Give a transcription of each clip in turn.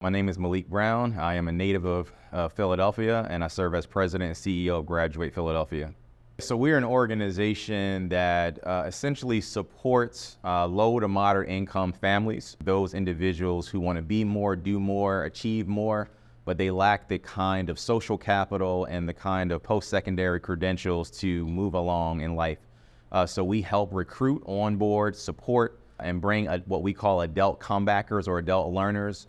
My name is Malik Brown. I am a native of Philadelphia, and I serve as president and CEO of Graduate Philadelphia. So we're an organization that essentially supports low to moderate income families, those individuals who want to be more, do more, achieve more, but they lack the kind of social capital and the kind of post-secondary credentials to move along in life. So we help recruit, onboard, support, and bring what we call adult comebackers or adult learners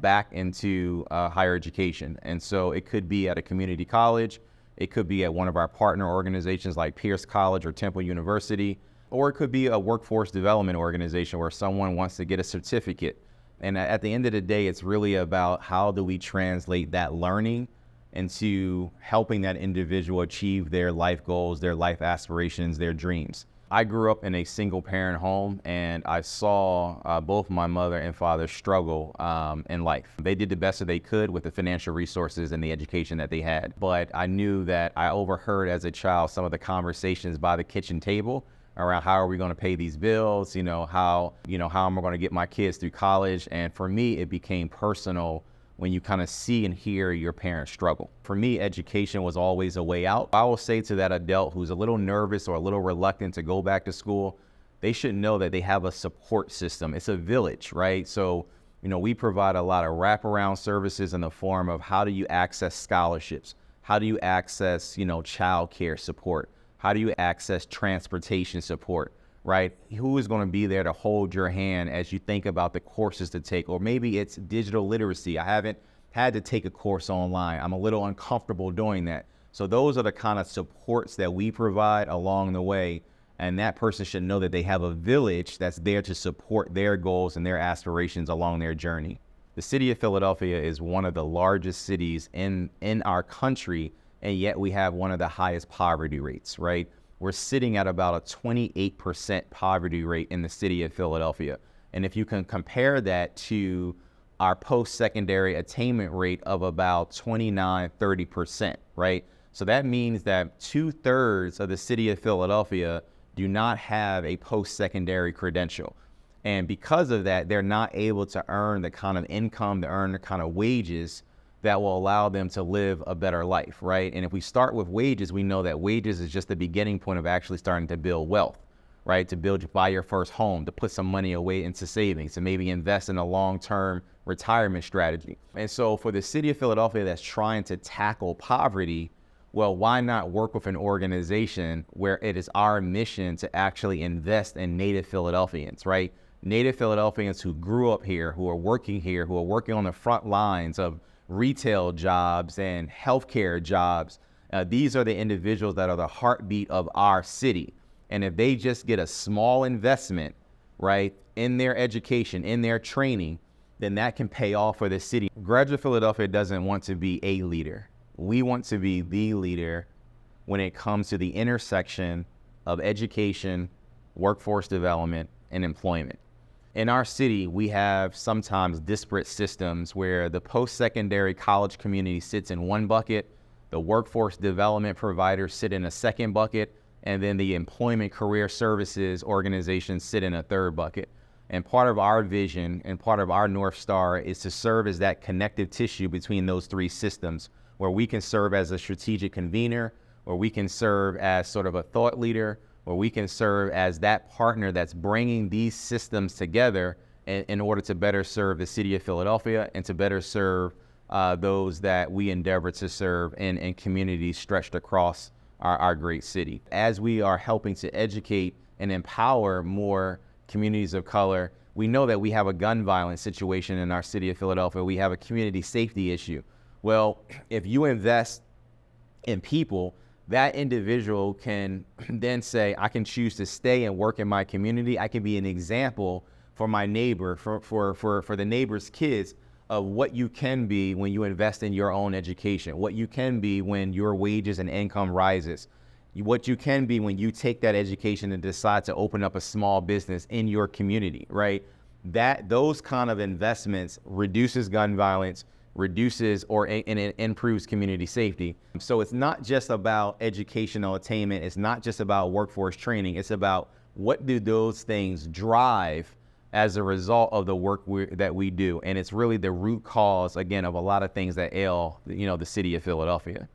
back into higher education. And so it could be at a community college, it could be at one of our partner organizations like Pierce College or Temple University, or it could be a workforce development organization where someone wants to get a certificate. And at the end of the day, it's really about how do we translate that learning into helping that individual achieve their life goals, their life aspirations, their dreams. I grew up in a single parent home, and I saw both my mother and father struggle in life. They did the best that they could with the financial resources and the education that they had. But I knew that I overheard as a child some of the conversations by the kitchen table around how are we going to pay these bills, how am I going to get my kids through college? And for me, it became personal when you kind of see and hear your parents struggle. For me, education was always a way out. I will say to that adult who's a little nervous or a little reluctant to go back to school, they should know that they have a support system. It's a village, right? So, we provide a lot of wraparound services in the form of how do you access scholarships? How do you access, child care support? How do you access transportation support? Right? Who is going to be there to hold your hand as you think about the courses to take? Or maybe it's digital literacy. I haven't had to take a course online. I'm a little uncomfortable doing that. So those are the kind of supports that we provide along the way. And that person should know that they have a village that's there to support their goals and their aspirations along their journey. The city of Philadelphia is one of the largest cities in our country, and yet we have one of the highest poverty rates, right? We're sitting at about a 28% poverty rate in the city of Philadelphia. And if you can compare that to our post-secondary attainment rate of about 29-30%, right? So that means that 2/3 of the city of Philadelphia do not have a post-secondary credential. And because of that, they're not able to earn the kind of income, to earn the kind of wages that will allow them to live a better life, right? And if we start with wages, we know that wages is just the beginning point of actually starting to build wealth, right? To buy your first home, to put some money away into savings, to maybe invest in a long-term retirement strategy. And so for the city of Philadelphia that's trying to tackle poverty, well, why not work with an organization where it is our mission to actually invest in native Philadelphians, right? Native Philadelphians who grew up here, who are working here, who are working on the front lines of retail jobs and healthcare jobs. These are the individuals that are the heartbeat of our city. And if they just get a small investment, right, in their education, in their training, then that can pay off for the city. Graduate Philadelphia doesn't want to be a leader. We want to be the leader when it comes to the intersection of education, workforce development, and employment. In our city, we have sometimes disparate systems where the post-secondary college community sits in one bucket, the workforce development providers sit in a second bucket, and then the employment career services organizations sit in a third bucket. And part of our vision and part of our North Star is to serve as that connective tissue between those three systems, where we can serve as a strategic convener, where we can serve as sort of a thought leader, where we can serve as that partner that's bringing these systems together in order to better serve the city of Philadelphia and to better serve those that we endeavor to serve in communities stretched across our great city. As we are helping to educate and empower more communities of color, we know that we have a gun violence situation in our city of Philadelphia. We have a community safety issue. Well, if you invest in people, that individual can then say, I can choose to stay and work in my community. I can be an example for my neighbor, for the neighbor's kids of what you can be when you invest in your own education, what you can be when your wages and income rises, what you can be when you take that education and decide to open up a small business in your community, right? Those kind of investments reduces gun violence, reduces and it improves community safety. So it's not just about educational attainment. It's not just about workforce training. It's about what do those things drive as a result of the work that we do. And it's really the root cause, again, of a lot of things that ail, the city of Philadelphia.